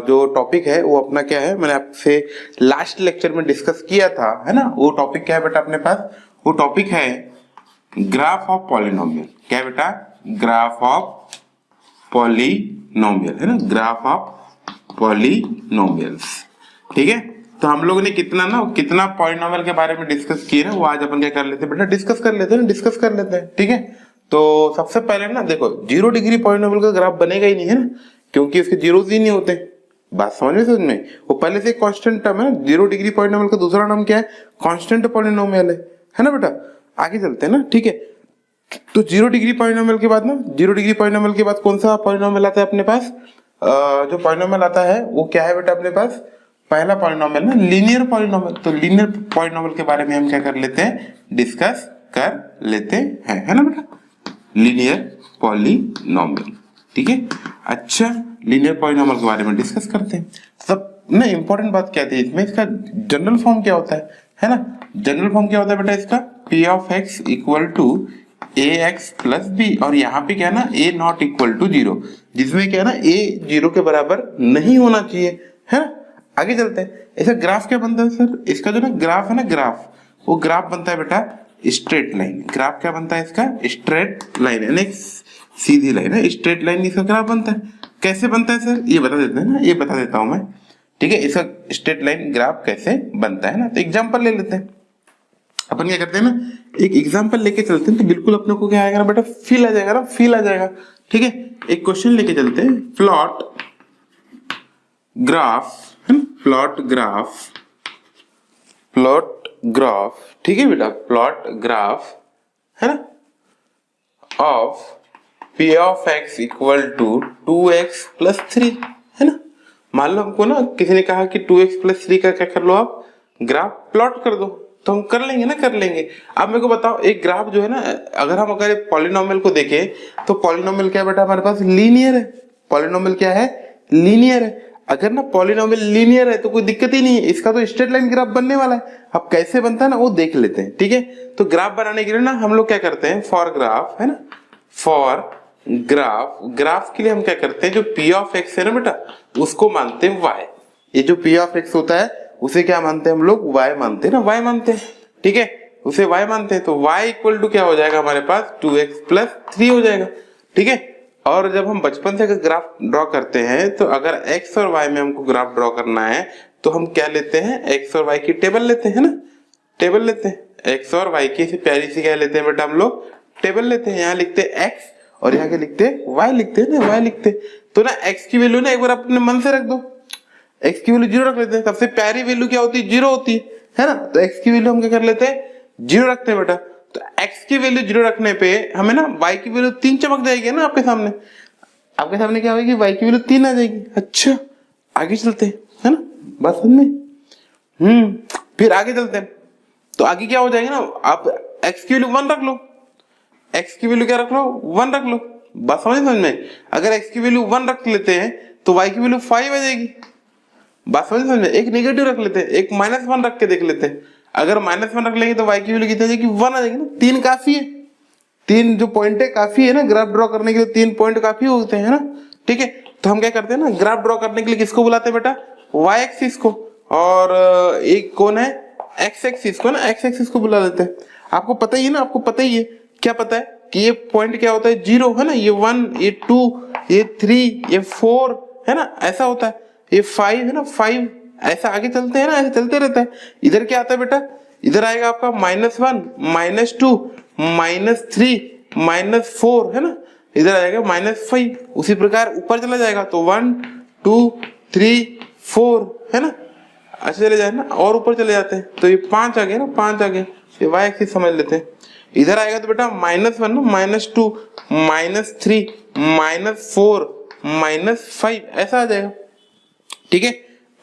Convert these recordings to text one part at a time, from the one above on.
जो टॉपिक है वो अपना क्या है, मैंने आपसे लास्ट लेक्चर में डिस्कस किया था, है ना। वो टॉपिक क्या है बेटा अपने पास, वो टॉपिक है ग्राफ ऑफ पॉलिनोमियल। क्या है बेटा, ग्राफ ऑफ पॉलिनोमियल, है ना, ग्राफ ऑफ पॉलिनोमियल्स। ठीक है, तो हम लोगों ने कितना पॉलिनोमियल के बारे में डिस्कस किए ना, वो आज अपन क्या कर लेते हैं बेटा, डिस्कस कर लेते हैं। ठीक है, तो सबसे पहले ना देखो, 0 डिग्री पॉलिनोमियल का ग्राफ बनेगा ही नहीं, है ना, क्योंकि उसके जीरोस ही नहीं होते। बात समझ में, वो पहले से कांस्टेंट टर्म है ना। 0 डिग्री पॉलिनोमियल का दूसरा नाम क्या है, कांस्टेंट पॉलिनोमियल है ना बेटा। आगे चलते हैं ना, ठीक है। तो 0 डिग्री पॉलिनोमियल के बाद ना, 0 डिग्री पॉलिनोमियल के बाद कौन सा पॉलिनोमियल आता है अपने पास, जो पॉलिनोमियल आता है वो क्या है बेटा अपने पास, पहला पॉलिनोमियल ना लीनियर पॉलिनोमियल। तो लीनियर पॉलिनोमियल के बारे में हम क्या कर लेते हैं, डिस्कस कर लेते हैं, है ना बेटा, लीनियर पॉलिनोमियल। ठीक है, अच्छा, लीनियर पॉलिनोमियल के बारे में डिस्कस करते हैं। सब ना इंपॉर्टेंट बात क्या थी इसमें, इसका जनरल फॉर्म क्या होता है ना। जनरल फॉर्म क्या होता है बेटा इसका, p of x equal to ax plus b, और यहाँ पे क्या है ना, a नॉट इक्वल टू 0, जिसमें क्या है ना a 0 के बराबर नहीं होना चाहिए, है ना। आगे चलते हैं, ऐसा ग्राफ क्या बनता है सर, इसका जो ना ग्राफ है ना, ग्राफ, वो ग्राफ बनता है बेटा स्ट्रेट लाइन। ग्राफ क्या बनता है इसका, स्ट्रेट लाइन, यानी सीधी लाइन है, स्ट्रेट लाइन इसका ग्राफ बनता है। कैसे बनता है सर, ये बता देते हैं ना, ये बता देता हूं मैं। ठीक है, इसका स्ट्रेट लाइन ग्राफ कैसे बनता है ना, तो एग्जांपल ले लेते हैं। अपन क्या करते हैं ना, एक एग्जांपल लेके चलते हैं, तो बिल्कुल अपने को क्या आएगा ना बेटा, फील आ जाएगा ना, फील आ जाएगा। ठीक है, एक क्वेश्चन लेके चलते हैं, प्लॉट ग्राफ, है ना, प्लॉट ग्राफ, ठीक है बेटा, प्लॉट ग्राफ, है ना, of p of x equal to 2x plus 3, है ना। मान लो हमको ना किसी ने कहा कि 2x प्लस 3 का क्या कर लो आप, ग्राफ प्लॉट कर दो, तो हम कर लेंगे ना, कर लेंगे। अब मेरे को बताओ, एक ग्राफ जो है ना, अगर पॉलिनोमियल को देखें, तो पॉलिनोमियल क्या है बेटा हमारे पास, लीनियर है। पॉलिनोमियल क्या है, लीनियर है। अगर ना पॉलिनोमियल लीनियर है तो कोई दिक्कत ही नहीं है, इसका तो स्ट्रेट लाइन ग्राफ बनने वाला है। अब कैसे बनता है ना वो देख लेते हैं। ठीक है, तो ग्राफ बनाने के लिए ना हम लोग क्या करते हैं, फॉर ग्राफ, है ना, फॉर ग्राफ के लिए हम क्या करते हैं, जो p ऑफ x है ना बेटा, उसको मानते हैं y। ये जो p ऑफ x होता है उसे क्या मानते हैं हम लोग, y मानते हैं ना, y मानते हैं। ठीक है, उसे y मानते हैं, तो y इक्वल टू क्या हो जाएगा हमारे पास, 2x प्लस 3 हो जाएगा। ठीक है, और जब हम बचपन से अगर ग्राफ ड्रॉ करते हैं, तो अगर x और y में हमको ग्राफ ड्रॉ करना है, तो हम क्या लेते हैं, x और y की टेबल लेते हैं ना, टेबल लेते हैं, x और y की ऐसी प्यारी सी क्या लेते हैं बेटा हम लोग, टेबल लेते हैं। यहाँ लिखते हैं x और यहाँ के लिखते हैं y, लिखते हैं ना, y लिखते हैं। तो ना x की वैल्यू ना एक बार अपने मन से रख दो, x की वैल्यू 0 रख लेते हैं। सबसे प्यारी वैल्यू क्या होती है, 0 होती है ना। तो x की वैल्यू हम क्या कर लेते हैं, 0 रखते हैं बेटा। तो x की वैल्यू 0 रखने पे हमें ना y की वैल्यू 3 चमक जाएगी ना, आपके सामने क्या होगी, y की वैल्यू 3 आ जाएगी। अच्छा, आगे चलते हैं, है ना, बात समझ में। फिर आगे चलते हैं, तो आगे क्या हो जाएगा ना, आप x की वैल्यू 1 रख लो, x की वैल्यू क्या रख लो, 1 रख लो। बात समझ में, अगर x की वैल्यू 1 रख लेते हैं तो y की वैल्यू 5 आ जाएगी। बात समझ में, एक नेगेटिव रख लेते हैं, एक -1 रख के देख लेते हैं। अगर -1 रख लेंगे तो y की वैल्यू कितनी आ जाएगी, 1 आ जाएगी ना। 3 काफी है, 3 जो पॉइंट है काफी है ना, ग्राफ ड्रॉ करने के लिए 3 पॉइंट काफी होते हैं ना। ठीक है, तो हम क्या करते हैं ना, ग्राफ ड्रॉ करने के लिए किसको बुलाते हैं बेटा, y एक्सिस को, और एक कौन है, x एक्सिस को ना, x एक्सिस को बुला लेते हैं। आपको पता ही है ना, आपको पता ही है, क्या पता है कि ये पॉइंट क्या होता है, 0 है ना, ये 1, ये 2, ये 3, ये 4 है ना, ऐसा होता है, ये 5 है ना, 5 ऐसा आगे चलते हैं ना, ऐसे चलते रहता है। इधर क्या आता है बेटा, इधर आएगा आपका -1, -2, -3, -4 है ना, इधर आएगा -5। उसी प्रकार ऊपर चला जाएगा तो 1, 2, 3, 4 है ना, ऐसे चले जाए ना, और ऊपर चले जाते हैं तो ये 5 आ गया ना, 5 आ गया, ये y एक्सिस समझ लेते हैं। इधर आएगा तो बेटा -1 ना, -2, -3, -4, -5 ऐसा आ जाएगा। ठीक है,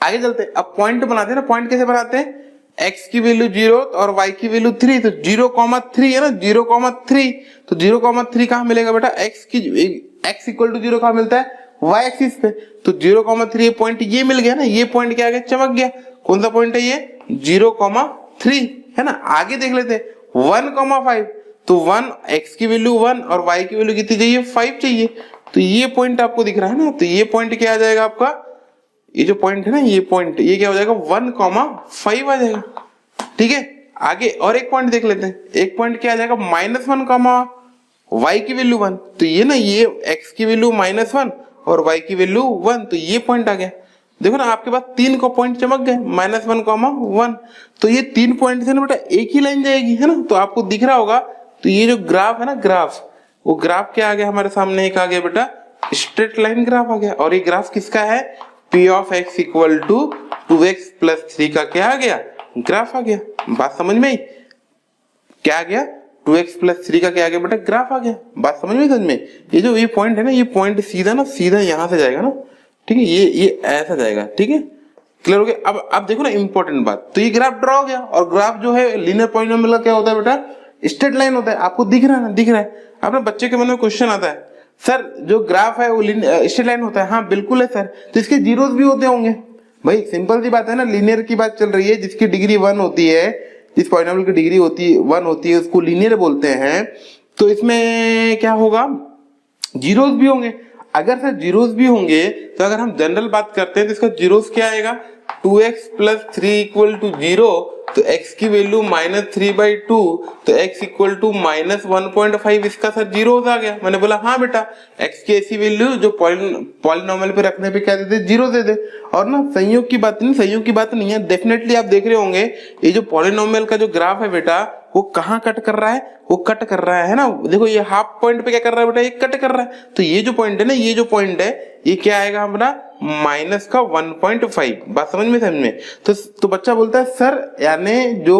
आगे चलते हैं। अब पॉइंट बनाते हैं ना, पॉइंट कैसे बनाते हैं, x की वैल्यू 0 और y की वैल्यू 3, तो 0,3 है ना, 0,3, तो 0,3 कहाँ मिलेगा बेटा, x इक्वल टू 0 कहाँ मिलता है, y एक्सिस पे। तो 0,3 पॉइंट ये मिल गया ना, ये पॉइंट क्या आ गया, चमक गया। कौन सा पॉइंट है ये, 0,3 है ना। आगे देख लेते हैं 1,5, तो 1 x की वैल्यू 1 और y की वैल्यू कितनी चाहिए, 5 चाहिए। तो ये पॉइंट आपको दिख रहा है ना, तो ये पॉइंट क्या आ जाएगा आपका, ये जो पॉइंट है ना, ये पॉइंट, ये क्या हो जाएगा 1,5 आ जाएगा। ठीक है, आगे और एक पॉइंट देख लेते हैं। एक पॉइंट क्या आ जाएगा -1, y की वैल्यू 1। तो ये ना, ये x की वैल्यू -1 और y की वैल्यू 1, तो ये पॉइंट आ गया। देखो ना, आपके पास 3 को पॉइंट चमक गए, -1, 1। तो ये 3 पॉइंट से ना बेटा एक ही लाइन जाएगी, है ना। तो आपको दिख रहा होगा, तो ये जो ग्राफ है ना, ग्राफ, वो ग्राफ क्या आ गया हमारे सामने, एक आ गया बेटा स्ट्रेट लाइन ग्राफ आ गया। और ये ग्राफ किसका है, P of x equal to 2x plus 3 का क्या आ गया, ग्राफ आ गया। बात समझ में आई, क्या आ गया, 2x प्लस 3 का क्या आ गया बेटा, ग्राफ आ गया। बात समझ में, समझ में। ये जो ये पॉइंट है ना, ये पॉइंट सीधा ना, सीधा यहाँ से जाएगा ना, ठीक है, ये ऐसा जाएगा। ठीक है, क्लियर हो गया। अब देखो ना इंपॉर्टेंट बात, तो ये ग्राफ ड्रॉ हो गया। और ग्राफ जो है लीनियर पॉलिनोमियल का क्या होता है बेटा, स्ट्रेट लाइन होता है। आपको दिख रहा है ना, दिख रहा है। अपने बच्चे के मन में क्वेश्चन आता है, सर जो ग्राफ है वो स्ट्रेट लाइन होता है। हाँ बिल्कुल है सर, तो इसके जीरोस भी होते होंगे। भाई सिंपल सी बात है ना, लीनियर की बात चल रही है, जिसकी डिग्री 1 होती है, जिस पॉलिनोमियल की डिग्री होती है 1 होती है, उसको लीनियर बोलते हैं। तो इसमें क्या होगा, जीरोस भी होंगे। अगर सर जीरोस भी होंगे, तो अगर हम जनरल बात करते हैं तो इसका जीरोस क्या आएगा, 2x प्लस 3 इक्वल टू 0। तो x की वैल्यू -3/2, तो x इक्वल टू -1.5, इसका सर जीरोस आ गया। मैंने बोला हाँ बेटा, x की ऐसी वैल्यू जो पॉलिनोमियल पे रखने पे क्या देते, जीरो दे दे। और ना संयोग की बात नहीं, संयोग की बात नहीं है। डेफिनेटली आप देख रहे होंगे, ये जो पॉलिनोमियल का जो ग्राफ है बेटा, वो कहाँ कट कर रहा है, वो कट कर रहा है ना। देखो ये हाफ पॉइंट पे क्या कर रहा है बेटा, ये कट कर रहा है। तो ये जो पॉइंट है ना, ये जो पॉइंट है, ये क्या आएगा हमारा -1.5। बात समझ में। तो बच्चा बोलता है सर, यानी जो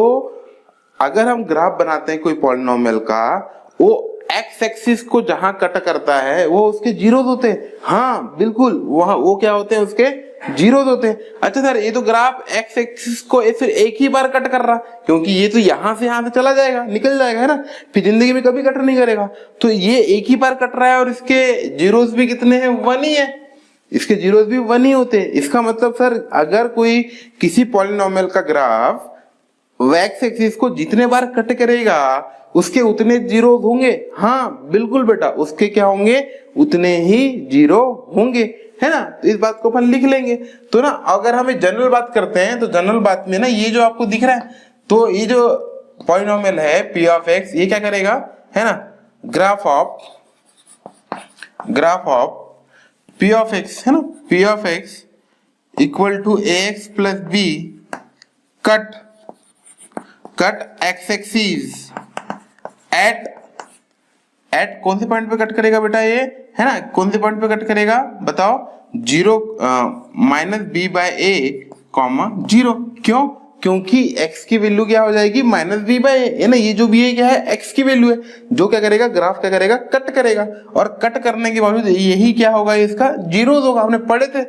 अगर हम ग्राफ बनाते हैं कोई पॉलिनोमियल का, वो एक्स एक्सिस को जहां कट करता है वो उसके जीरोस होते हैं। हाँ बिल्कुल, वहां वो क्या होते हैं, उसके जीरोस होते हैं। अच्छा सर, ये तो ग्राफ एक्स एक्सिस को सिर्फ एक ही बार कट कर रहा, क्योंकि ये तो यहां से चला जाएगा, निकल जाएगा, है ना, फिर जिंदगी में कभी कट नहीं करेगा। तो ये एक ही बार कट रहा है और इसके जीरोस भी कितने हैं, 1 ही है। इसके जीरोस भी 1 ही होते हैं। इसका मतलब सर, अगर कोई किसी पॉलिनोमियल का ग्राफ एक्स एक्सिस को जितने बार कट करेगा, उसके उतने जीरो होंगे। हाँ बिल्कुल बेटा, उसके क्या होंगे, उतने ही जीरो होंगे, है ना। तो इस बात को अपन लिख लेंगे। तो ना अगर हमें जनरल बात करते हैं, तो जनरल बात में ना, ये जो आपको दिख रहा है, तो ये जो पॉलिनोमियल है P ऑफ x, ये क्या करेगा, है ना, graph of P of x, है ना, P of x equal to ax plus b cut x axis at कौन से पॉइंट पे कट करेगा बेटा, ये है ना, कौन से पॉइंट पे कट करेगा बताओ, 0 -b/a, 0। क्यों, क्योंकि x की वैल्यू क्या हो जाएगी, -b/a, है ना। ये जो b है क्या है, x की वैल्यू है, जो क्या करेगा, ग्राफ क्या करेगा, कट करेगा। और कट करने के बावजूद यही क्या होगा, इसका जीरोस होगा। हमने पढ़े थे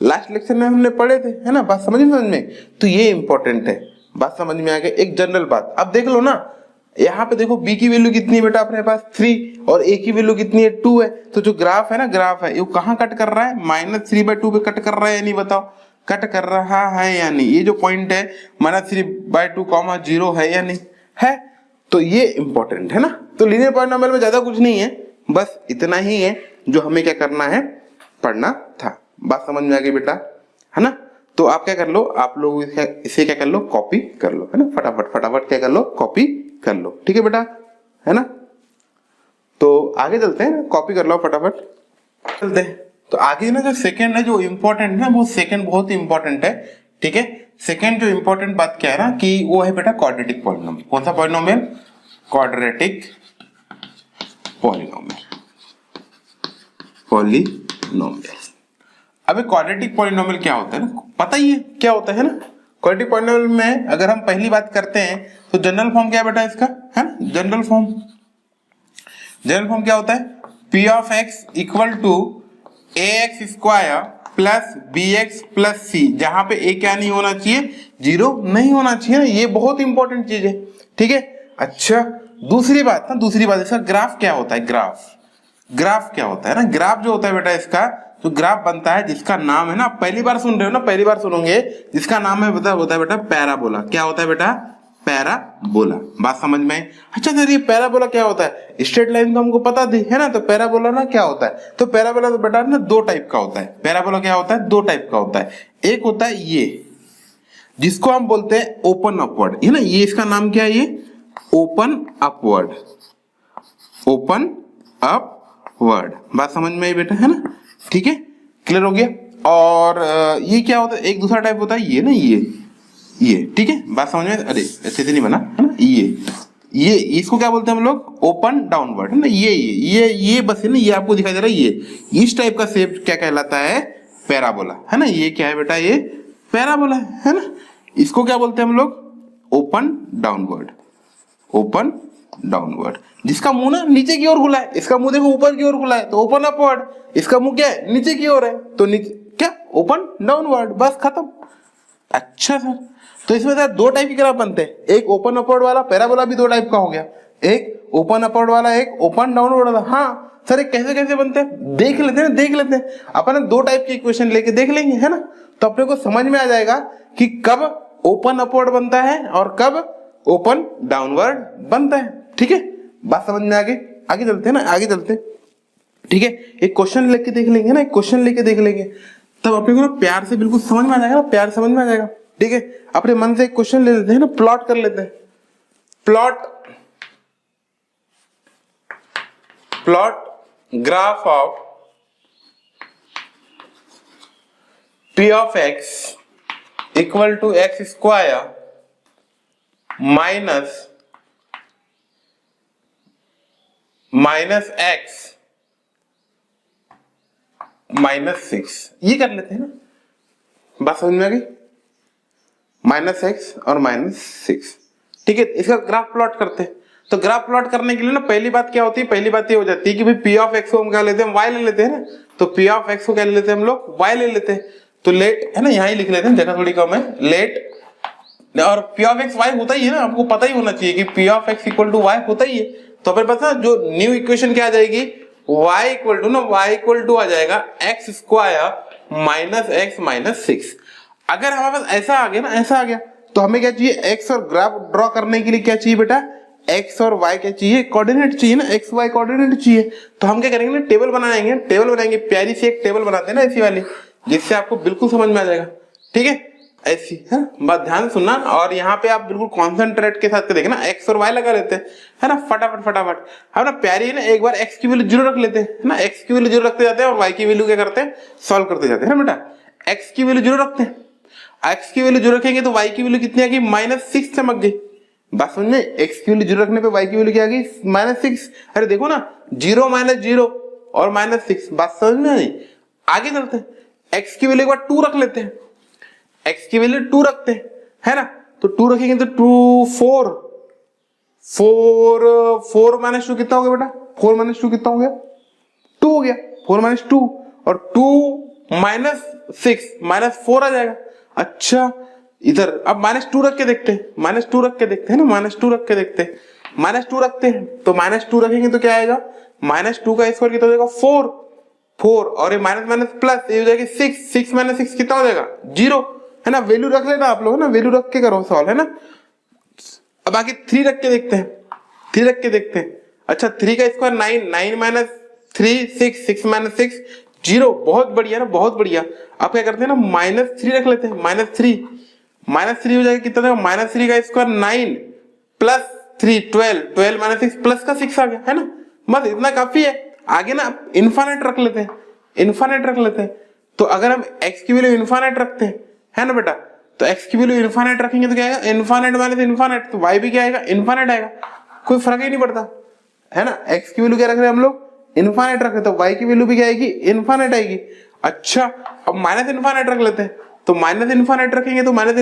लास्ट लेक्चर में, हमने पढ़े थे, है ना। बात समझ में। तो ये इंपॉर्टेंट है, बात समझ में आ गई। एक जनरल बात अब देख लो ना, यहाँ पे देखो b की वैल्यू कितनी है बेटा, अपने पास 3, और a की वैल्यू कितनी है, 2 है। तो जो ग्राफ है ना, ग्राफ है, ये कहाँ कट कर रहा है, -3/2 पे कट कर रहा है या नहीं, बताओ, कट कर रहा है या नहीं। ये जो पॉइंट है -3/2, 0 है या नहीं है। तो ये इंपॉर्टेंट है ना। तो लीनियर पॉलिनोमियल में ज्यादा कुछ नहीं है, बस इतना ही है जो हमें क्या करना है, पढ़ना था। बात समझ में आ गई बेटा, है ना। तो आप क्या कर लो, आप लोग इसे क्या कर लो, कॉपी कर लो, है ना, फटाफट क्या कर लो, कॉपी कर लो। ठीक है बेटा, है ना। तो आगे चलते हैं, कॉपी कर लो फटाफट, चलते हैं। तो आगे ना जो सेकंड है, जो इंपॉर्टेंट है ना, वो सेकंड बहुत ही इंपॉर्टेंट है। ठीक है, सेकंड जो इंपॉर्टेंट बात क्या है ना, कि वो है बेटा क्वाड्रेटिक पॉलिनोमियल। कौन सा पॉलिनोमियल, क्वाड्रेटिक पॉलिनोमियल। अब क्वाड्रेटिक पॉलिनोमियल क्या होता है ना, पता ही है क्या होता है ना। क्वाड्रेटिक पॉलिनोमियल में अगर हम पहली बात करते हैं, तो जनरल फॉर्म क्या है बेटा इसका, है ना, जनरल फॉर्म क्या होता है, P of x equal to ax square plus bx plus c, जहां पे a क्या नहीं होना चाहिए, जीरो नहीं होना चाहिए ना। ये बहुत इंपॉर्टेंट चीज है, ठीक है। अच्छा, दूसरी बात इसका ग्राफ क्या होता है, ग्राफ क्या होता है ना। ग्राफ जो होता है बेटा, इसका जो ग्राफ बनता है, जिसका नाम है ना, पहली बार सुन रहे हो ना, पहली बार सुनोगे, जिसका नाम है होता है बेटा पैराबोला। क्या होता है बेटा, पैराबोला। बात समझ में आई? अच्छा सर ये पैराबोला क्या होता है? स्ट्रेट लाइन तो हमको पता थी है ना, तो पैराबोला ना क्या होता है? तो पैराबोला तो बेटा ना दो टाइप का होता है। पैराबोला क्या होता है? दो टाइप का होता है। एक होता है ये जिसको हम बोलते हैं ओपन अपवर्ड, है ना, ये इसका नाम क्या है? ये ओपन अपवर्ड, ओपन अपवर्ड। बात समझ में आई बेटा, है ना? ठीक है, क्लियर हो गया। और ये क्या होता है? एक दूसरा टाइप होता है ये ना, ये ठीक है, बात समझ में? अरे अच्छे से नहीं बना है ना, ये इसको क्या बोलते हैं हम लोग? ओपन डाउनवर्ड, है ना। ये बस है ना, ये आपको दिखाई दे रहा है, ये इस टाइप का शेप क्या कहलाता है? पैराबोला, है ना। ये क्या है बेटा? ये पैराबोला है ना। इसको क्या बोलते हैं हम लोग? Open downward, open downward. जिसका मुंह ना नीचे की ओर खुला है, इसका मुंह देखो ऊपर की ओर खुला है, तो ओपन अपवर्ड। इसका मुंह क्या है? नीचे की ओर है, तो नीचे क्या? ओपन डाउनवर्ड, बस खत्म। अच्छा सर, तो इसमें सर दो टाइप के ग्राफ बनते हैं, एक ओपन अपवर्ड वाला, पैराबोला भी दो टाइप का हो गया, एक ओपन अपवर्ड वाला, एक ओपन डाउनवर्ड वाला। हाँ सर, ये कैसे कैसे बनते हैं देख लेते हैं, देख लेते हैं। अपन दो टाइप की इक्वेशन लेके देख लेंगे, है ना, तो अपने को समझ में आ जाएगा कि कब ओपन अपवर्ड बनता है और कब ओपन डाउनवर्ड बनता है। ठीक है, बात समझ में आ गई? आगे चलते हैं ना, आगे चलते हैं। ठीक है, एक क्वेश्चन लेके देख लेंगे ना, एक क्वेश्चन लेके देख लेंगे, तब अपने को ना प्यार से बिल्कुल समझ में आ जाएगा, प्यार समझ में आ जाएगा। ठीक है, अपने मन से एक क्वेश्चन ले लेते हैं ना, प्लॉट कर लेते हैं। Plot graph of p of x equal to x square minus x -6, ये कर लेते हैं ना। बात समझ में आ गई? -x और -6। ठीक है, इसका ग्राफ प्लॉट करते हैं। तो ग्राफ प्लॉट करने के लिए ना पहली बात क्या होती है? पहली बात ये हो जाती है कि भाई p ऑफ x को हम क्या लेते हैं? y ले लेते हैं ना। तो p ऑफ x को क्या ले लेते हैं हम लोग? y ले लेते हैं। तो लेट, है ना, यहां ही लिख लेते हैं, जगह थोड़ी कम है, लेट। और p ऑफ x y होता ही है ना, आपको पता ही होना चाहिए कि p of x equal to y होता ही है। तो फिर पता जो न्यू इक्वेशन क्या आ जाएगी? y इक्वल टू आ जाएगा x square minus x minus 6। अगर हमारे पास ऐसा आ गया ना, ऐसा आ गया, तो हमें क्या चाहिए? x और ग्राफ ड्रॉ करने के लिए क्या चाहिए बेटा? x और y क्या चाहिए? कोऑर्डिनेट चाहिए ना, x y कोऑर्डिनेट चाहिए। तो हम क्या करेंगे ना, टेबल बनाएंगे, प्यारी सी एक टेबल बनाते हैं ना ऐसी वाली, जिससे आपको बिल्कुल समझ में आ जाएगा। ठीक है, ऐसी है, बात ध्यान सुनना। और यहाँ पे आप बिल्कुल कॉन्सेंट्रेट के साथ देखना, x और y लगा लेते हैं, है ना, फटाफट। हम ना प्यारी है ना, एक बार x की वैल्यू 0 रख लेते हैं, है ना, x की वैल्यू 0 रखते जाते हैं और y की वैल्यू क्या करते हैं? सॉल्व करते जाते हैं ना बेटा। x की वैल्यू 0 रखते हैं, x की वैल्यू 0 रखेंगे तो y की वैल्यू कितनी आ गई? -6 चमक गई। बात समझ में? x की वैल्यू 0 रखने पे y की वैल्यू क्या आ गई? -6। अरे देखो ना, 0 - 0 और -6। बात समझ में आई? आगे चलते हैं, x की वैल्यू एक बार 2 रख लेते हैं, x की वैल्यू 2 रखते हैं, है ना। तो 2 रखेंगे तो 2 4 -2 कितना हो गया बेटा? 4 - 2 कितना हो गया? 2 हो गया। 4 - 2 और 2 - 6 -4 आ जाएगा। अच्छा, इधर अब -2 रख के देखते हैं, -2 रख के देखते हैं ना, -2 रख के देखते हैं, -2 रखते हैं। तो -2 रखेंगे तो क्या आएगा? -2 का स्क्वायर कितना हो जाएगा? 4 और ये माइनस प्लस, ये हो जाएगा 6 - 6 कितना हो जाएगा? 0, है ना। वैल्यू रख लेना आप लोग ना, वैल्यू रख के करो सॉल्व, है ना। अब आगे 3 रख के देखते हैं, 3 रख के देखते हैं। अच्छा, 3 का स्क्वायर 9 - 3 6 - 6 0। बहुत बढ़िया ना, बहुत बढ़िया। अब क्या करते हैं ना, -3 रख लेते हैं, -3 हो जाएगा कितना? -3 का स्क्वायर 9 प्लस 3 12 - 6 प्लस का 6 आ गया, है ना। बस इतना काफी है। आगे ना इनफाइनाइट रख लेते हैं, तो अगर हम x की वैल्यू इनफाइनाइट रखते हैं, है ना बेटा, तो x की वैल्यू इनफाइनाइट रखेंगे तो क्या आएगा? इनफाइनाइट माइनस इनफाइनाइट, तो y भी क्या आएगा? इनफाइनाइट आएगा। कोई फर्क ही नहीं पड़ता, है ना। x की वैल्यू क्या रख रहे हैं हम लोग? इनफाइनाइट रख रहे हैं, तो y की वैल्यू भी क्या आएगी? इनफाइनाइट आएगी। अच्छा, अब माइनस इनफाइनाइट रख लेते हैं, तो माइनस इनफाइनाइट रखेंगे तो माइनस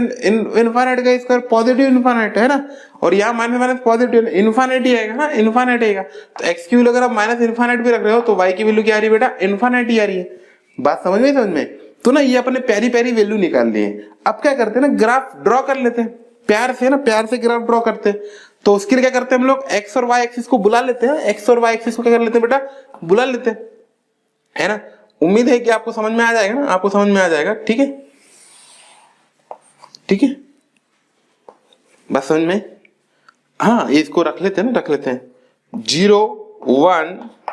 इनफाइनाइट का स्क्वायर पॉजिटिव इनफाइनाइट, है ना। और यहाँ माइनस पॉजिटिव इनफाइनाइट ही आएगा ना, इनफाइनाइट आएगा। तो x की वैल्यू अगर आप माइनस इनफाइनाइट भी रख रहे हो तो y की वैल्यू क्या आ रही है बेटा? इनफाइनाइट ही आ रही है। बात समझ में? तो ना ये अपने प्यारी वैल्यू निकाल लिए। अब क्या करते हैं ना, ग्राफ ड्रॉ कर लेते हैं, प्यार से ग्राफ ड्रॉ करते हैं। तो उसके लिए क्या करते हैं हम लोग? x और y एक्सिस को बुला लेते हैं, x और y एक्सिस को क्या कर लेते हैं बेटा? बुला लेते हैं, है ना। उम्मीद है कि आपको समझ में आ जाएगा ना, आपको समझ में आ जाएगा। ठीक है, बात समझ में? हाँ इसको रख लेते हैं ना, रख लेते हैं 0 1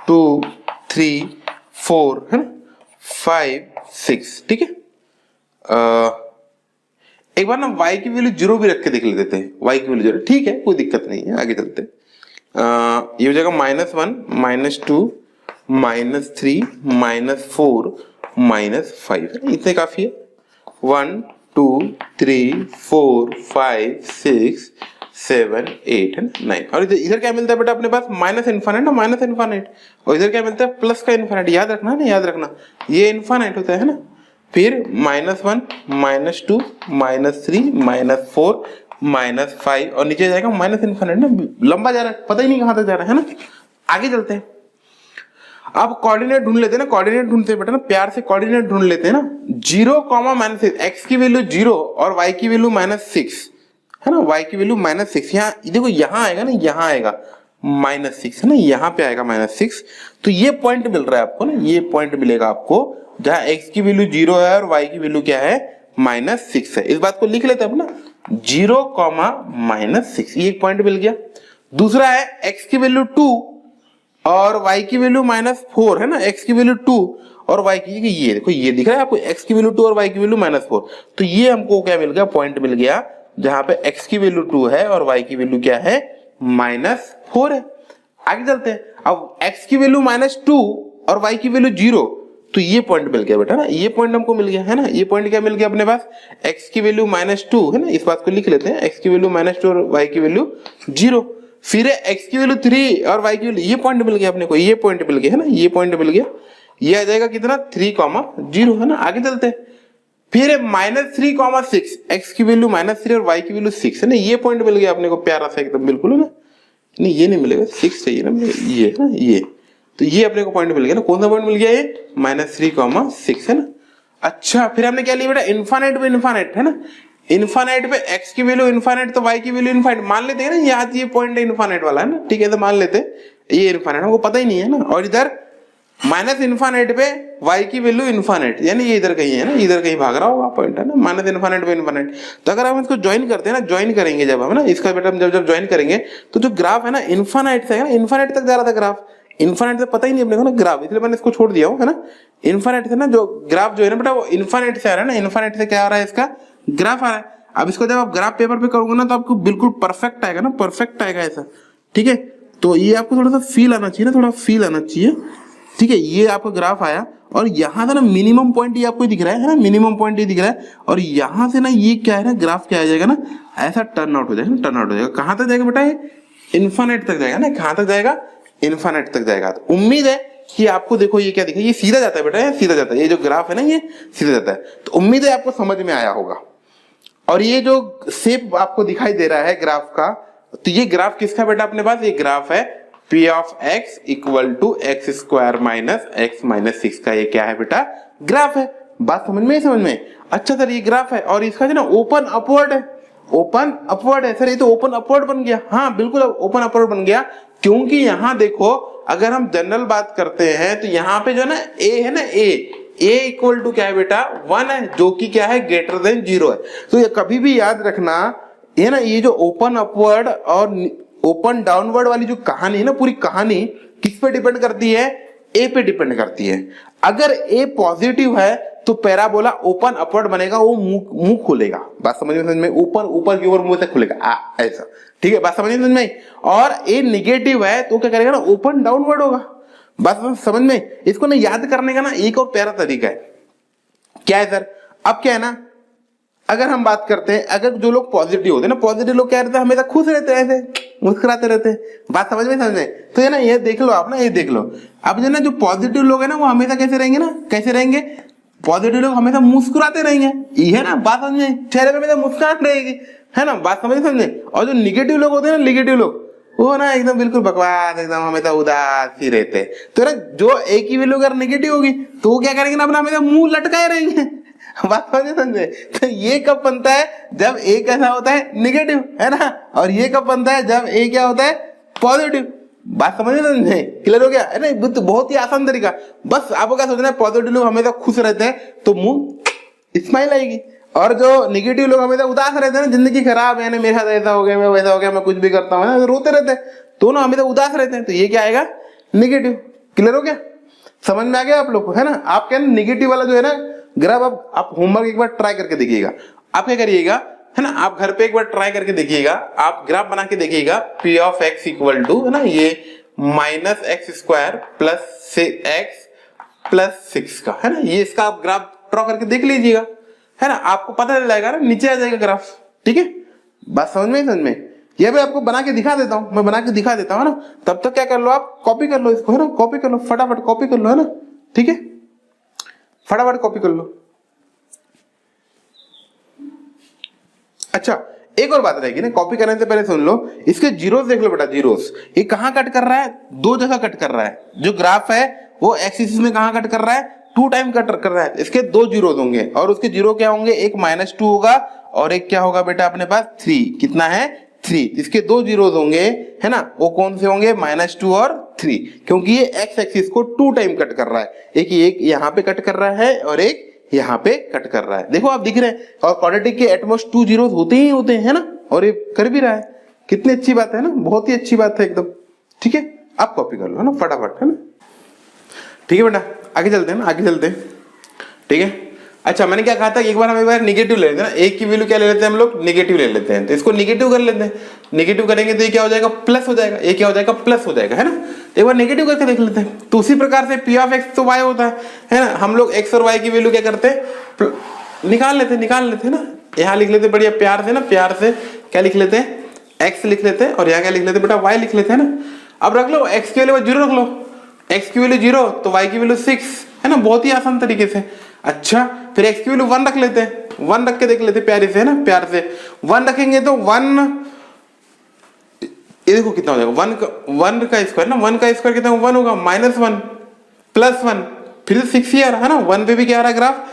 2 3 4 है ना 5 6, ठीक है। एक बार ना y की वैल्यू 0 भी रख के देख लेते हैं, y की वैल्यू 0, ठीक है कोई दिक्कत नहीं है, आगे चलते हैं। ये हो जाएगा -1 -2 -3 -4 -5, इतने काफी है। 1 2 3 4 5 6 7 8 है ना 9। और इधर क्या मिलता है बेटा अपने पास, माइनस इन्फानेट ना, माइनस इन्फानेट, और इधर क्या मिलता है प्लस का इन्फानेट, याद रखना ना, याद रखना ये इन्फानेट होता है ना। फिर -1 -2 -3 -4 -5 और नीचे जाएगा माइनस इन्फानेट ना, लंबा जा रहा है, पता ही नहीं कहां तक जा रहा है ना। आगे चलते हैं, अब कोऑर्डिनेट ढूंढ लेते हैं ना, कोऑर्डिनेट ढूंढते हैं बेटा ना, प्यार से कोऑर्डिनेट ढूंढ लेते हैं ना। 0, -6, x की वैल्यू 0 और y की वैल्यू -6 है ना, y की वैल्यू -6, यहाँ देखो यहाँ आएगा ना, यहाँ आएगा -6 है ना, यहाँ पे आएगा -6। तो ये पॉइंट मिल रहा है आपको ना, ये पॉइंट मिलेगा आपको जहां x की वैल्यू 0 है और y की वैल्यू क्या है -6 है। इस बात को लिख लेते हैं अपना 0, -6, ये एक पॉइंट मिल गया। दूसरा है x की वैल्यू 2 और y की वैल्यू -4 है ना, x की वैल्यू 2 और y की, ये देखो ये दिख रहा है आपको, x की वैल्यू 2 और y की वैल्यू -4। तो ये हमको क्या मिल गया, पॉइंट मिल गया जहां पे x की वैल्यू 2 है और y की वैल्यू क्या है -4 है। आगे चलते हैं, अब x की वैल्यू -2 और y की वैल्यू 0, तो ये पॉइंट मिल गया बेटा ना, ये पॉइंट हमको मिल गया है ना। ये पॉइंट क्या मिल गया अपने पास, x की वैल्यू -2 है ना, इस बात को लिख लेते हैं, x की वैल्यू -2 और y की वैल्यू 0। फिर x की वैल्यू 3 और y की वैल्यू, ये पॉइंट मिल गया अपने को, ये पॉइंट मिल गया है ना, ये पॉइंट मिल गया, ये आ जाएगा कितना 3, 0 है ना। आगे चलते हैं, फिर -3, 6, x की वैल्यू -3 और y की वैल्यू 6 है ना, ये पॉइंट मिल गया अपने को प्यारा सा एकदम, बिल्कुल है ना, नहीं ये नहीं मिलेगा, 6 चाहिए ना, ये है ना, ये तो ये अपने को पॉइंट मिल गया ना, कौन सा पॉइंट मिल गया, ये -3, 6 है ना। अच्छा फिर हमने क्या लिया बेटा, इन्फानेट पे इन्फानेट है ना, इन्फानेट पे x की वैल्यू इन्फानेट तो y की वैल्यू इन्फानेट मान लेते हैं ना, यहाँ ये पॉइंट है इन्फानेट वाला है ना, ठीक है, तो मान लेते हैं ये इन्फानेट, हमको पता ही नहीं है ना। और इधर माइनस इन्फानेट पे y की वैल्यू इन्फानेट, यानी ये इधर कहीं है ना, इधर कहीं भाग रहा होगा पॉइंट है ना, माइनस इन्फानेट पे इन्फानेट। तो अगर हम इसको ज्वाइन करते हैं ना, ज्वाइन करेंगे जब हम ना इसका बेटा, हम जब ज्वाइन करेंगे तो जो ग्राफ है ना इन्फानेट से है ना, इन्फानेट तक जा रहा था ग्राफ, इन्फानेट से पता ही नहीं अपने को ना ग्राफ, इसलिए मैंने इसको छोड़ दिया हूं है ना। इन्फानेट से ना जो ग्राफ जो है ना बेटा, वो इन्फानेट से आ रहा है ना, इन्फानेट से क्या आ रहा है, इसका ग्राफ आ रहा है। अब इसको जब आप ग्राफ पेपर पे करोगे ना, तो आपको बिल्कुल परफेक्ट आएगा ना, परफेक्ट आएगा ऐसा, ठीक है। तो ये आपको थोड़ा सा फील आना चाहिए ना, थोड़ा फील आना चाहिए, ठीक है। ये आपका ग्राफ आया और यहाँ से ना मिनिमम पॉइंट ये आपको दिख रहा है ना, मिनिमम पॉइंट ये दिख रहा है, और यहाँ से ना ये क्या है ना, ग्राफ क्या आ जाएगा ना, ऐसा टर्न आउट हो जाएगा, टर्न आउट हो जाएगा। कहाँ तक जाएगा बेटा, ये इन्फानेट तक जाएगा ना, कहाँ तक जाएगा, इन्फानेट तक जाएगा। तो उम्मीद है कि आपको देखो ये क्या दिखा, ये सीधा जाता है बेटा, ये सीधा जाता है, ये जो ग्राफ है ना ये सीधा जाता है। तो उम्मीद है आपको समझ में आया होगा। और ये जो शेप आपको दिखाई दे रहा है ग्राफ का, तो ये ग्राफ किसका बेटा अपने पास, ये ग्राफ है P of x equal to x square minus x minus 6 का, ये क्या है बेटा, ग्राफ है। बात समझ में, समझ में। अच्छा सर ये ग्राफ है और इसका जो ना ओपन अपवर्ड है, ओपन अपवर्ड है सर, ये तो ओपन अपवर्ड बन गया। हाँ बिल्कुल ओपन अपवर्ड बन गया, क्योंकि यहाँ देखो अगर हम जनरल बात करते हैं तो यहाँ पे जो ना a है ना, a इक्वल टू क्या है बेटा 1 है, जो कि क्या है ग्रेटर देन 0 है। तो ये कभी भी याद रखना ये ना, ये जो ओपन अपवर्ड और ओपन डाउनवर्ड वाली जो कहानी है ना, पूरी कहानी किस पे डिपेंड करती है, ए पे डिपेंड करती है। अगर ए पॉजिटिव है तो पैराबोला ओपन अपवर्ड बनेगा, वो मुंह खोलेगा। बात समझ में, ऊपर ऊपर की ओर मुंह से खुलेगा ऐसा, ठीक है, बात समझ में। और ए निगेटिव है तो क्या करेगा ना, ओपन डाउनवर्ड होगा। बात समझ में। इसको ना याद करने का ना एक और प्यारा तरीका है, क्या है सर, अब क्या है ना, अगर हम बात करते हैं, अगर जो लोग पॉजिटिव होते हैं ना, पॉजिटिव लोग क्या रहते हैं, हमेशा खुश रहते हैं, ऐसे मुस्कुराते रहते हैं। बात समझ में। तो ये ना ये देख लो आप ना, ये देख लो अब जो ना, जो पॉजिटिव लोग है ना वो हमेशा कैसे रहेंगे ना, कैसे रहेंगे, पॉजिटिव लोग हमेशा मुस्कुराते रहेंगे, ये है ना, बात समझ में, चेहरे पे हमेशा मुस्कुराहट रहेगी, है ना, बात समझे। और जो निगेटिव लोग होते हैं ना, निगेटिव लोग वो ना एकदम बिल्कुल बकवास, एकदम हमेशा उदास ही रहते हैं। तो ना जो एक ही वैल्यू अगर निगेटिव होगी तो वो क्या करेंगे ना, अपना हमेशा मुंह लटकाए रहेंगे। बात समझे। तो ये कब बनता है, जब ए कैसा होता है, निगेटिव, है ना, और ये कब बनता है, जब ए क्या होता है, पॉजिटिव। बात समझे, क्लियर हो गया है ना, बहुत ही आसान तरीका। बस आपको क्या सोचना है, पॉजिटिव लोग हमेशा खुश रहते हैं तो मुंह स्माइल आएगी, और जो निगेटिव लोग हमेशा उदास रहते हैं ना, जिंदगी खराब है ना, मेरे साथ ऐसा हो गया, मैं वैसा हो गया, मैं कुछ भी करता हूँ ना, रोते रहते हैं, तो ना हमेशा उदास रहते हैं, तो ये क्या आएगा, निगेटिव। क्लियर हो गया, समझ में आ गया आप लोग को, है ना। आप क्या निगेटिव वाला जो है ना ग्राफ, आप होमवर्क एक बार ट्राई करके देखिएगा। आप क्या करिएगा, है ना, आप घर पे एक बार ट्राई करके देखिएगा, आप ग्राफ बना के देखिएगा, p of x equal to, है ना, ये minus x square plus x plus 6 का, है ना, ये इसका आप ग्राफ ड्रॉ करके देख लीजिएगा, है ना, आपको पता चल जाएगा ना, नीचे आ जाएगा ग्राफ। ठीक है, बात समझ में, समझ में। ये भी आपको बना के दिखा देता हूं, मैं बना के दिखा देता हूं ना, तब तक क्या कर लो, आप कॉपी कर लो इसको, है ना, कॉपी कर लो, फटाफट कॉपी कर लो, है ना। ठीक है, फटाफट कॉपी कर लो। अच्छा, एक और बात रहेगी ना, कॉपी करने से पहले सुन लो, इसके जीरोस देख लो बेटा, जीरोस ये कहां कट कर रहा है, दो जगह कट कर रहा है। जो ग्राफ है वो एक्स एक्सिस में कहां कट कर रहा है, 2 टाइम कट कर रहा है, इसके 2 जीरोस होंगे, और उसके जीरो क्या होंगे, एक -2 होगा और एक क्या होगा बेटा अपने पास 3, कितना है 3, इसके 2 जीरोस होंगे, है ना, वो कौन से होंगे, -2 और 3, क्योंकि ये एक्स एक्सिस को 2 टाइम कट कर रहा है, एक यहाँ पे कट कर रहा है और एक यहाँ पे कट कर रहा है। देखो आप दिख रहे हैं, और क्वाड्रेटिक के एटमोस्ट 2 जीरोस होते ही होते हैं, है ना, और ये कर भी रहा है, कितनी अच्छी बात है ना, बहुत ही अच्छी बात है एकदम। ठीक है, आप कॉपी कर लो, है ना, फटाफट, है ना। ठीक है बेटा, आगे चलते हैं ना, आगे चलते हैं। ठीक है, अच्छा मैंने क्या कहा था, एक बार हम एक बार निगेटिव ले लेते हैं ना, एक की वैल्यू क्या ले लेते हैं हम लोग, निगेटिव ले लेते हैं, तो इसको निगेटिव कर लेते हैं। निगेटिव करेंगे तो ये क्या हो जाएगा, प्लस हो जाएगा, ये क्या हो जाएगा, प्लस हो जाएगा, है ना। एक बार निगेटिव करके देख लेते हैं। तो उसी प्रकार से पी ऑफ एक्स तो वाई होता है ना, हम लोग एक्स और वाई की वैल्यू क्या करते हैं, निकाल लेते हैं ना, यहाँ लिख लेते बढ़िया प्यार से ना, प्यार से क्या लिख लेते हैं, एक्स लिख लेते हैं, और यहाँ क्या लिख लेते हैं बेटा, वाई लिख लेते हैं ना। अब रख लो एक्स की वैल्यू 0 रख लो, एक्स की वैल्यू 0 तो वाई की वैल्यू 6, है ना, बहुत ही आसान तरीके से। अच्छा, फिर एक्स की वैल्यू 1 रख लेते हैं, 1 रख के देख लेते हैं प्यारे से, है ना, प्यार से 1 रखेंगे तो 1, ये देखो कितना हो जाएगा, 1 का स्क्वायर ना, 1 का स्क्वायर कितना 1 होगा, -1 +1, फिर 6 ही आ रहा है ना, 1 पे भी क्या आ रहा है ग्राफ,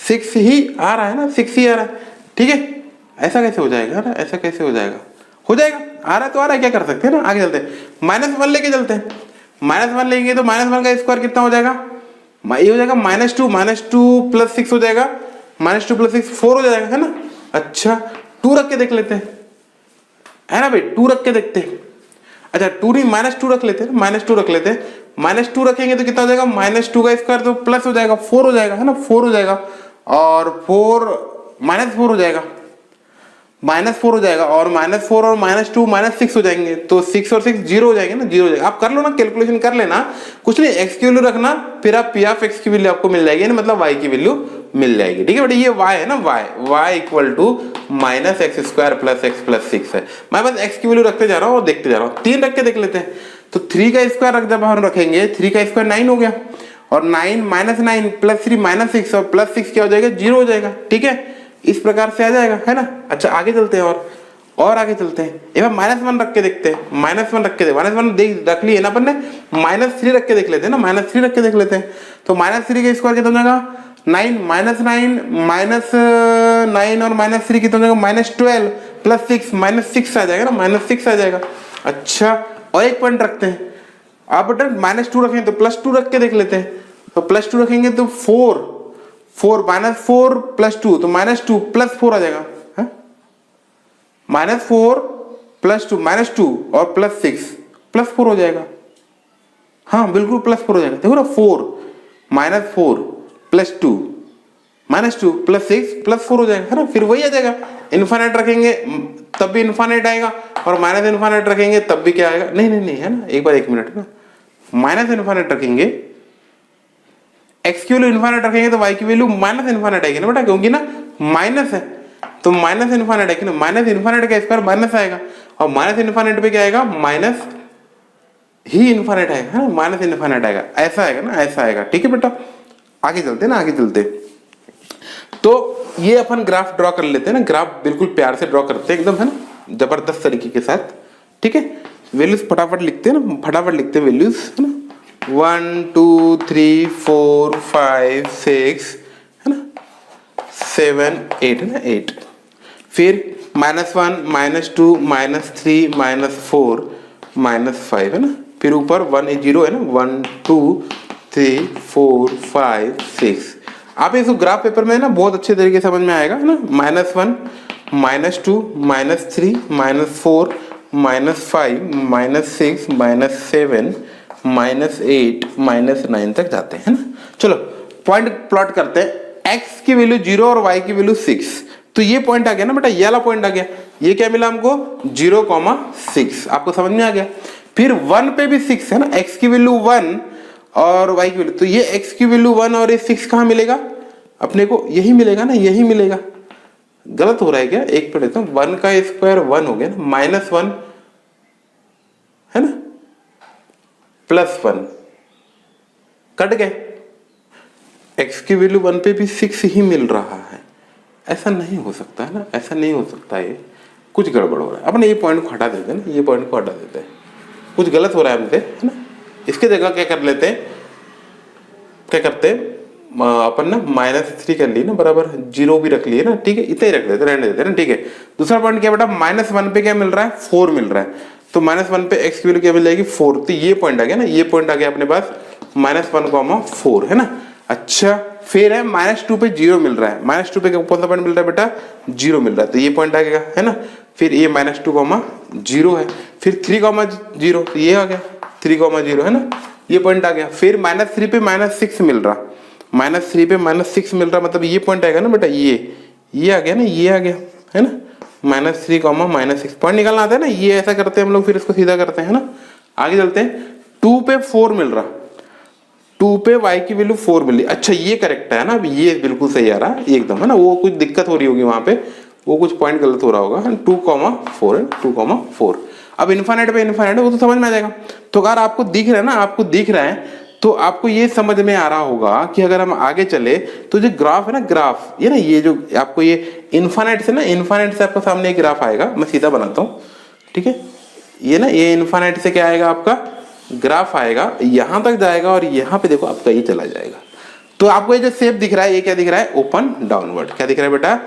6 ही आ रहा है ना, 6 ही आ रहा है। ठीक है, ऐसा कैसे हो जाएगा ना, ऐसा कैसे हो जाएगा, हो जाएगा, आ रहा है तो आ रहा है, क्या कर सकते हैं ना, आगे चलते हैं, -1 लेके चलते हैं, -1 लेंगे तो -1 का स्क्वायर कितना हो जाएगा, ये हो जाएगा -2 + 6 हो जाएगा, -2 + 6 4 हो जाएगा, है ना। अच्छा, 2 रख के देख लेते हैं, है ना भाई, 2 रख के देखते हैं। अच्छा, 2 नहीं -2 रख लेते हैं, -2 रख लेते हैं, -2 रखेंगे तो कितना हो जाएगा, -2 का स्क्वायर तो प्लस हो जाएगा, 4 हो जाएगा, है ना, 4 हो जाएगा, और 4 -4 हो जाएगा, -4 हो जाएगा, और -4 और -2 -6 हो जाएंगे, तो 6 और 6 0 हो जाएंगे ना, 0 हो जाएगा। आप कर लो ना, कैलकुलेशन कर लेना, कुछ नहीं, x की वैल्यू रखना, फिर आप p ऑफ x की वैल्यू आपको मिल जाएगी, मतलब y की वैल्यू मिल जाएगी। ठीक है बेटा, ये y है ना, y equal to -x² + x + 6 है। मैं बस x की वैल्यू रखते जा रहा हूँ और देखते जा रहा हूँ। 3 रख के देख लेते हैं, तो 3 का स्क्वायर जब हम रखेंगे, 3 का स्क्वायर 9 हो गया, और 9 -9 + 3 -6, और +6 क्या हो जाएगा, 0 हो जाएगा। ठीक है, इस प्रकार से आ जाएगा, है ना। अच्छा, आगे चलते हैं, और आगे चलते हैं, एक बार -1 रख के देखते हैं, -1 रख के -1 देख रख लिए ना अपन ने, -3 रख के देख लेते हैं ना, -3 रख के देख लेते हैं, तो -3 का स्क्वायर कितना हो जाएगा, 9 -9 और -3 कितना हो जाएगा, -12 + 6 -6 आ जाएगा ना, -6 आ जाएगा। अच्छा, और एक पॉइंट रखते हैं, आप बेटा -2 रखें तो +2 रख के देख लेते हैं, तो +2 रखेंगे तो 4 -4 + 2 तो -2 + 4 आ जाएगा, -4 + 2 -2 और +6 +4 हो जाएगा। हाँ बिल्कुल +4 हो जाएगा, देखो ना, 4 -4 + 2 -2 + 6 +4 हो जाएगा, है ना। फिर वही आ जाएगा, इनफाइनाइट रखेंगे तब भी इनफाइनाइट आएगा, और -इनफाइनाइट रखेंगे तब भी क्या आएगा, नहीं, है ना, एक बार 1 मिनट ना, -इनफाइनाइट रखेंगे, x की वैल्यू इनफाइनाइट रखेंगे तो y की वैल्यू -इनफाइनाइट आएगी ना बेटा, क्योंकि ना माइनस है, तो -इनफाइनाइट आएगी ना, -इनफाइनाइट का स्क्वायर माइनस आएगा, और -इनफाइनाइट पे क्या आएगा, माइनस ही इनफाइनाइट आएगा, है ना, -इनफाइनाइट आएगा, ऐसा आएगा ना, ऐसा आएगा। ठीक है बेटा, आगे चलते हैं ना, आगे चलते। तो ये अपन ग्राफ ड्रॉ कर लेते हैं ना, ग्राफ बिल्कुल प्यार से ड्रॉ करते हैं एकदम, है ना, जबरदस्त तरीके के साथ। ठीक है, वैल्यूज फटाफट लिखते हैं ना, फटाफट लिखते हैं वैल्यूज, है ना, 1 2 3 4 5 6, है ना, 7 8, है ना, 8, फिर -1 -2 -3 -4 -5, है ना, फिर ऊपर 1 0 है ना, 1 2 3 4 5 6, आप इसको ग्राफ पेपर में ना बहुत अच्छे तरीके से समझ में आएगा, है ना। -1, -2, -3, -4, -5, -6, -7, -8, -9 तक जाते हैं ना। चलो पॉइंट प्लॉट करते हैं। x की वैल्यू 0 और y की वैल्यू 6, तो ये पॉइंट आ गया ना बेटा, ये वाला पॉइंट आ गया। ये क्या मिला हमको 0,6, आपको समझ में आ गया। फिर 1 पे भी 6 है ना, x की वैल्यू 1 और y की वैल्यू, तो ये x की वैल्यू 1 और ये 6 कहाँ मिलेगा अपने को, यही मिलेगा ना, यही मिलेगा। गलत हो रहा है क्या, एक पे लेता हूँ, 1 का स्क्वायर 1 हो गया ना, -1 है ना, +1 कट गए। x की वैल्यू 1 पे भी 6 ही मिल रहा है, ऐसा नहीं हो सकता है ना, ऐसा नहीं हो सकता है, कुछ गड़बड़ हो रहा है। अपने ये पॉइंट को हटा देते हैं ना, ये पॉइंट को हटा देते हैं, कुछ गलत हो रहा है हमसे, है ना। इसके जगह क्या कर लेते हैं, क्या करते हैं अपन ना, -3 कर ली ना, बराबर 0 भी रख लिए ना, ठीक है, इतना ही रख देते, रहने देते ना, ठीक है। दूसरा पॉइंट क्या बेटा, -1 पे क्या मिल रहा है, 4 मिल रहा है, तो -1 पे x की वैल्यू क्या मिल जाएगी 4, तो ये पॉइंट आ गया ना, ये पॉइंट आ गया अपने पास -1,4 है ना। अच्छा फिर है -2 पे 0 मिल रहा है, -2 पे कौन सा पॉइंट मिल रहा है बेटा, 0 मिल रहा है, तो ये पॉइंट आ गया, है ना। फिर ये -2,0 है, फिर 3,0, तो ये आ गया 3,0 है ना, ये पॉइंट आ गया। फिर -3 पे -6 मिल रहा, -3 पे -6 मिल रहा, मतलब ये पॉइंट आएगा ना बेटा, ये आ गया ना, ये आ गया, है ना, -3, -6 पॉइंट निकालना आता है ना, ये ऐसा करते हैं हम लोग, फिर इसको सीधा करते हैं ना। आगे चलते हैं, 2 पे 4 मिल रहा, 2 पे y की वैल्यू 4 मिली, अच्छा ये करेक्ट है ना, अब ये बिल्कुल सही आ रहा है एकदम, है ना। वो कुछ दिक्कत हो रही होगी वहां पे, वो कुछ पॉइंट गलत हो रहा होगा, 2,4 है, 2,4। अब इनफाइनाइट पे इनफाइनाइट है, वो तो समझ में आ जाएगा। तो अगर आपको दिख रहा है ना, आपको दिख रहा है, तो आपको ये समझ में आ रहा होगा कि अगर हम आगे चले तो जो ग्राफ है ना, ग्राफ ये ना, ये जो आपको ये इनफाइनाइट से आपको सामने एक ग्राफ आएगा, मैं सीधा बनाता हूँ, ठीक है। ये ना, ये इनफाइनाइट से क्या आएगा, आपका ग्राफ आएगा, यहां तक जाएगा और यहाँ पे देखो आपका ये चला जाएगा। तो आपको ये जो शेप दिख रहा है, ये क्या दिख रहा है, ओपन डाउनवर्ड। क्या दिख रहा है बेटा,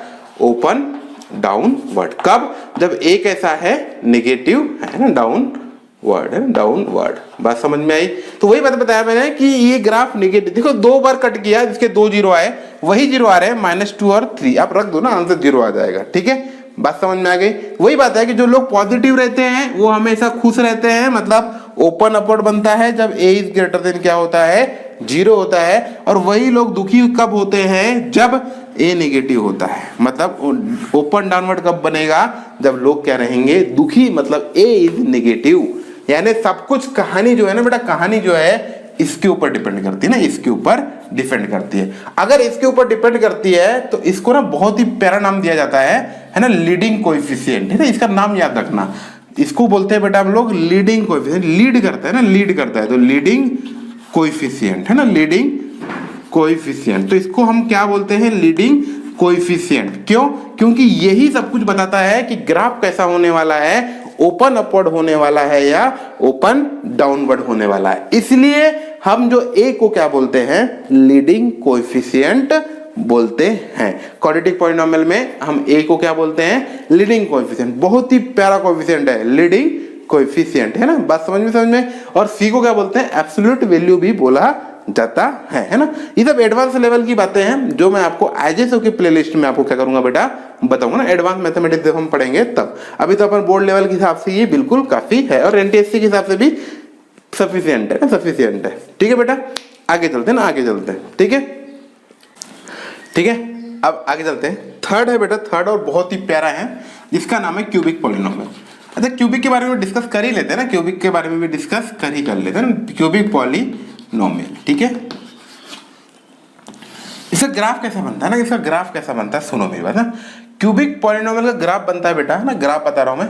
ओपन डाउनवर्ड। कब, जब एक ऐसा है नेगेटिव है ना, डाउनवर्ड है ना, डाउनवर्ड। बात समझ में आई। तो वही बात बताया मैंने कि ये ग्राफ नेगेटिव, देखो 2 बार कट किया, जिसके 2 0 आए, वही 0 आ रहे हैं, -2 और 3, आप रख दो ना, आंसर 0 आ जाएगा, ठीक है। बात समझ में आ गई। वही बात है कि जो लोग पॉजिटिव रहते हैं वो हमेशा खुश रहते हैं, मतलब ओपन अपवर्ड बनता है जब a इज ग्रेटर देन क्या होता है, 0 होता है। और वही लोग दुखी कब होते हैं, जब a नेगेटिव होता है। मतलब ओपन डाउनवर्ड कब बनेगा, जब लोग क्या रहेंगे, दुखी, मतलब a इज नेगेटिव। यानी सब कुछ कहानी जो है ना बेटा, कहानी जो है इसके ऊपर डिपेंड करती है ना, इसके ऊपर डिपेंड करती है। अगर इसके ऊपर डिपेंड करती है तो इसको ना बहुत ही प्यारा नाम दिया जाता है ना, लीडिंग कोएफिशिएंट, है ना। इसका नाम याद रखना, इसको बोलते हैं बेटा हम लोग लीडिंग कोएफिशिएंट। लीड करता है ना, लीड करता है, तो लीडिंग कोएफिशिएंट है ना, लीडिंग कोएफिशिएंट। तो इसको हम क्या बोलते हैं, लीडिंग कोएफिशिएंट। क्यों, क्योंकि यही सब कुछ बताता है कि ग्राफ कैसा होने वाला है, ओपन अपवर्ड होने वाला है या ओपन डाउनवर्ड होने वाला है। इसलिए हम जो ए को क्या बोलते हैं, लीडिंग कोएफिशिएंट बोलते हैं। क्वाड्रेटिक पॉलिनोमियल में हम ए को क्या बोलते हैं, लीडिंग कोएफिशिएंट। बहुत ही प्यारा कोएफिशिएंट है, लीडिंग कोएफिशिएंट, है ना। बात समझ में। और सी को क्या बोलते हैं, एब्सोल्यूट वैल्यू भी बोला जाता है ना। ये सब एडवांस लेवल की बातें हैं जो मैं आपको आईजेएसओ की प्लेलिस्ट में आपको क्या करूंगा बेटा, बताऊंगा ना। एडवांस मैथमेटिक्स जब हम पढ़ेंगे तब, अभी तो अपन बोर्ड लेवल के हिसाब से ये बिल्कुल काफी है, और एनटीएससी के हिसाब से भी सफिशिएंट है ना, सफिशिएंट है। ठीक है बेटा, आगे चलते हैं ना, आगे चलते हैं, ठीक है, ठीक है। अब आगे चलते हैं, थर्ड है बेटा, थर्ड और बहुत ही प्यारा है, जिसका नाम है क्यूबिक पॉलिनोमियल। अच्छा, क्यूबिक के बारे में डिस्कस कर ही लेते हैं ना, क्यूबिक के बारे में भी डिस्कस कर ही कर लेते हैं ना, क्यूबिक पॉलिनोमियल, ठीक है। इसका ग्राफ कैसा बनता है ना, इसका ग्राफ कैसा बनता है, सुनो मेरी बात ना। क्यूबिक पॉलिनोमियल का ग्राफ बनता है बेटा, है ना, ग्राफ बता रहा हूं मैं,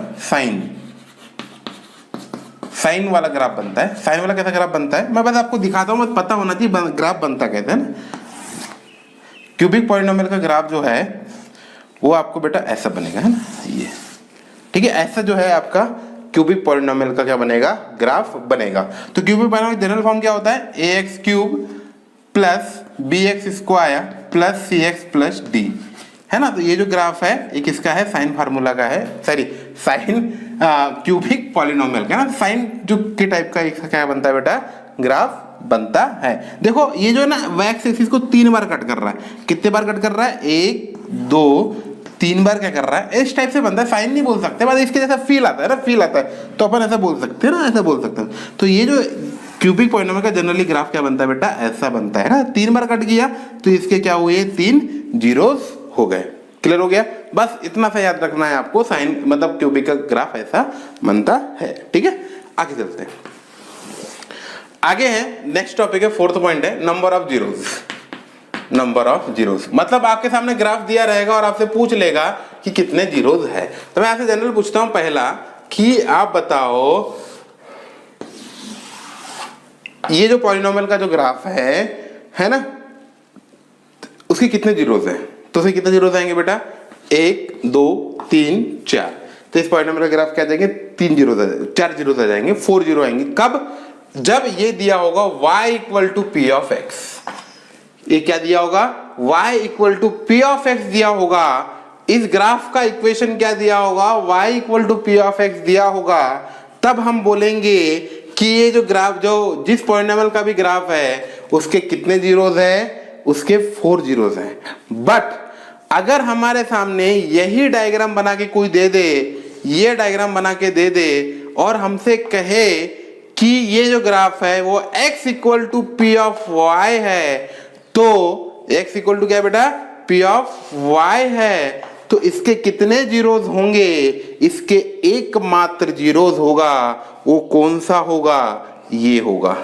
साइन वाला ग्राफ बनता है। साइन वाला कैसा ग्राफ बनता है, मैं बस आपको दिखाता हूं, मुझे पता होना चाहिए ग्राफ बनता कैसे है ना। क्यूबिक पॉलिनोमियल का ग्राफ जो है वो आपको बेटा ऐसा बनेगा, है ना, ये, ठीक है। ऐसा जो है आपका क्यूबिक पॉलिनोमियल का क्या बनेगा, ग्राफ बनेगा। तो क्यूबिक पॉलिनोमियल जनरल फॉर्म क्या होता है, ax cube plus bx square plus cx plus d, है ना। तो ये जो ग्राफ है ये किसका है, साइन फार्मूला का है, सॉरी साइन क्यूबिक पॉलिनोमियल का ना। साइन जो के टाइप का एक क्या बनता है बेटा, ग्राफ बनता है। देखो ये जो है ना वैक्स एक्सिस को 3 बार कट कर रहा है, कितने बार कट कर रहा है, 1 2 3 बार क्या कर रहा है, इस टाइप से बनता है। साइन नहीं बोल सकते, बस इसके जैसा फील आता है ना, फील आता है तो अपन ऐसा बोल सकते हैं ना, ऐसा बोल सकते हैं। तो ये जो क्यूबिक पॉलिनोमियल का जनरली ग्राफ क्या बनता है बेटा, ऐसा बनता है ना। 3 बार कट किया तो इसके क्या हुए, 3 जीरोस हो गए। क्लियर हो गया, बस इतना सा याद रखना है आपको, साइन मतलब क्यूबिक का ग्राफ ऐसा बनता है। ठीक है, आगे चलते हैं। आगे है नेक्स्ट टॉपिक है, फोर्थ पॉइंट है number of zeros. Number of zeros मतलब आपके सामने ग्राफ दिया रहेगा और आपसे पूछ लेगा कि कितने जीरोस है। तो मैं ऐसे जनरल पूछता हूं पहला कि आप बताओ ये जो पॉलिनोमियल का जो ग्राफ है ना, उसके कितने जीरोस है। तो उसे कितने जीरोस आएंगे बेटा, 1 2 3 4। तो इस पॉलिनोमियल का ग्राफ क्या आ जाएंगे, 3 जीरो 4 जीरो आ जाएंगे, 4 जीरो आएंगे। कब, जब ये दिया होगा y equal to p of x. ये क्या दिया होगा, y equal to p of x दिया होगा। इस ग्राफ का इक्वेशन क्या दिया होगा, y equal to p of x दिया होगा। तब हम बोलेंगे कि ये जो ग्राफ, जो जिस पॉलिनोमियल का भी ग्राफ है उसके कितने जीरोस है, उसके 4 जीरोस हैं। बट अगर हमारे सामने यही डायग्राम बना के कोई दे दे, ये डायग्राम बना के दे दे और हमसे कहे कि ये जो ग्राफ है वो x equal to p of y है, तो x इक्वल टू क्या है बेटा, पी ऑफ वाई है, तो इसके कितने जीरोस होंगे, इसके एकमात्र जीरोस होगा। वो कौन सा होगा, ये होगा।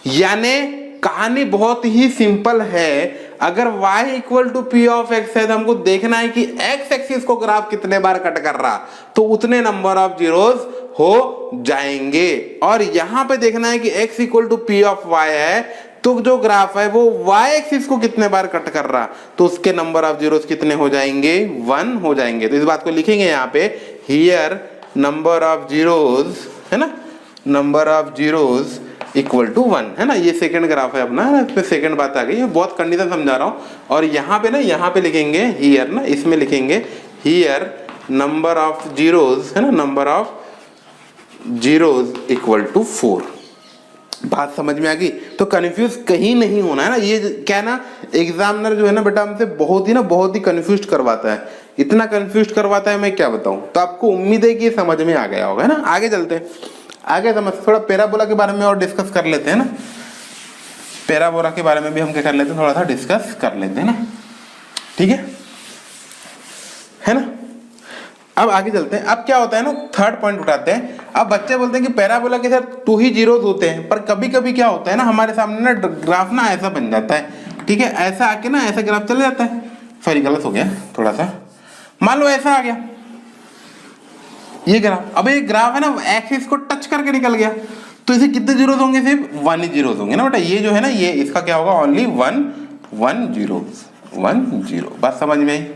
यानी कहानी बहुत ही सिंपल है। अगर y equal to p of x है तो हमको देखना है कि x एक्सिस को ग्राफ कितने बार कट कर रहा, तो उतने नंबर ऑफ जीरोस हो जाएंगे। और यहां पे देखना है कि x equal to p of y है, तो जो ग्राफ है वो y एक्सिस को कितने बार कट कर रहा, तो उसके नंबर ऑफ जीरोस कितने हो जाएंगे, 1 हो जाएंगे। तो इस बात को लिखेंगे यहाँ पे, हियर नंबर ऑफ जीरोस है ना, number of zeros equal to 1 है ना। ये सेकंड ग्राफ है अपना, है ना, इसमें सेकंड बात आ गई है, बहुत कंडीशन समझा रहा हूँ। और यहाँ पे ना, यहाँ पे लिखेंगे हियर ना, इसमें लिखेंगे हियर नंबर ऑफ जीरोस है ना, number of zeros equal to 4। बात समझ में आ गई, तो कंफ्यूज कहीं नहीं होना है ना। ये क्या ना, एग्जामिनर जो है ना बेटा हमसे बहुत ही कंफ्यूज करवाता है, इतना कंफ्यूज करवाता है मैं क्या बताऊं। तो आपको उम्मीद है कि समझ में आ गया होगा, है ना। आगे चलते हैं, आगे समझ, थोड़ा पैराबोला के बारे में और डिस्कस कर लेते हैं ना। पैराबोला के बारे में भी हम क्या कर लेते हैं, थोड़ा सा डिस्कस कर लेते हैं ना, ठीक है ना। अब आगे चलते हैं। अब क्या होता है ना, थर्ड पॉइंट उठाते हैं। अब बच्चे बोलते हैं कि पैराबोला के साथ 2 ही जीरोस होते हैं, पर कभी कभी क्या होता है ना, हमारे सामने ना ग्राफ ना ऐसा बन जाता है, ठीक है, ऐसा आके ना ऐसा ग्राफ चला जाता है। सॉरी गलत हो गया थोड़ा सा, मान लो ऐसा आ गया ये ग्राफ। अब ये ग्राफ है ना एक्सिस को टच करके निकल गया, तो इसे कितने जीरोस होंगे, सिर्फ 1 ही जीरोस होंगे ना बेटा। ये जो है ना, ये इसका क्या होगा, ओनली 1 जीरोस, 1 जीरो। बात समझ में आई,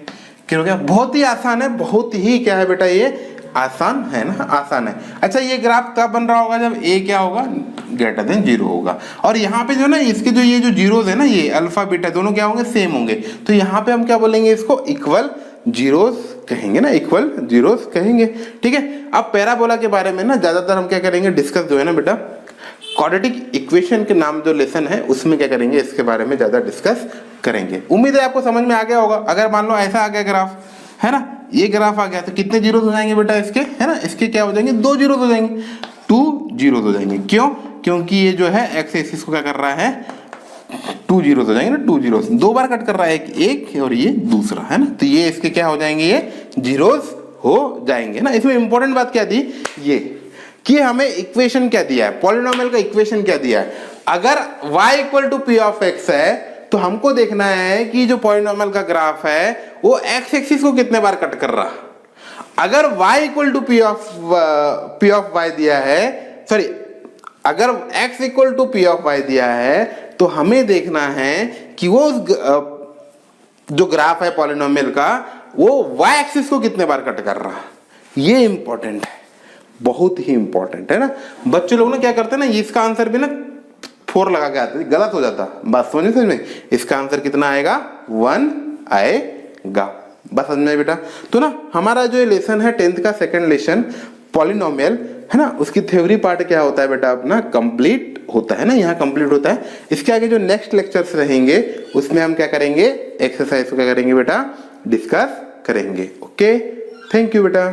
क्या हो गया, बहुत ही आसान है, बहुत ही क्या है बेटा, ये आसान है ना, आसान है। अच्छा ये ग्राफ कब बन रहा होगा, जब a क्या होगा, ग्रेटर देन 0 होगा। और यहाँ पे जो ना इसके जो ये जो जीरोस है ना, ये अल्फा बीटा दोनों क्या होंगे, सेम होंगे। तो यहाँ पे हम क्या बोलेंगे, इसको इक्वल जीरोस कहेंगे ना, इक्वल जीरोस कहेंगे, ठीक है। अब पैराबोला के बारे में ना ज्यादातर हम क्या करेंगे, डिस्कस जो है ना बेटा, क्वाड्रेटिक इक्वेशन के नाम जो लेसन है उसमें क्या करेंगे, इसके बारे में ज्यादा डिस्कस करेंगे। उम्मीद है आपको समझ में आ गया होगा। अगर मान लो ऐसा आ गया ग्राफ है ना, ये ग्राफ आ गया, तो कितने जीरोस हो जाएंगे बेटा इसके, है ना, इसके क्या हो जाएंगे, 2 जीरोस हो जाएंगे, 2 जीरोस हो जाएंगे। क्यों, क्योंकि ये जो है एक्स एक्सिस को क्या कर रहा है, 2 जीरोस हो जाएंगे ना, 2 जीरोस 2 बार कट कर रहा है, एक और ये दूसरा है ना, तो ये इसके क्या हो जाएंगे, ये जीरोस हो जाएंगे ना। इसमें इंपॉर्टेंट बात क्या थी, ये कि हमें इक्वेशन क्या दिया है, पॉलिनोमियल का इक्वेशन क्या दिया है। अगर y equal to p of x है तो हमको देखना है कि जो पॉलिनोमियल का ग्राफ है वो x एक्सिस को कितने बार कट कर रहा। अगर y equal to p of y दिया है, सॉरी, अगर x equal to p of y दिया है तो हमें देखना है कि वो जो ग्राफ है पॉलिनोमियल का वो y एक्सिस को कितने बार कट कर रहा। ये इंपॉर्टेंट है, बहुत ही इंपॉर्टेंट है ना। बच्चे लोग ना क्या करते हैं ना, इसका आंसर भी ना 4 लगा के आते, गलत हो जाता। बात समझ में, इसका आंसर कितना आएगा, 1 आएगा। बस समझ में बेटा। तो ना हमारा जो लेसन है 10th का सेकंड लेसन पॉलिनोमियल, है ना, उसकी थ्योरी पार्ट क्या होता है बेटा अपना कंप्लीट होता है ना, यहाँ कंप्लीट होता है। इसके आगे जो नेक्स्ट लेक्चर्स रहेंगे उसमें हम क्या करेंगे, एक्सरसाइज को क्या करेंगे बेटा, डिस्कस करेंगे। ओके, थैंक यू बेटा।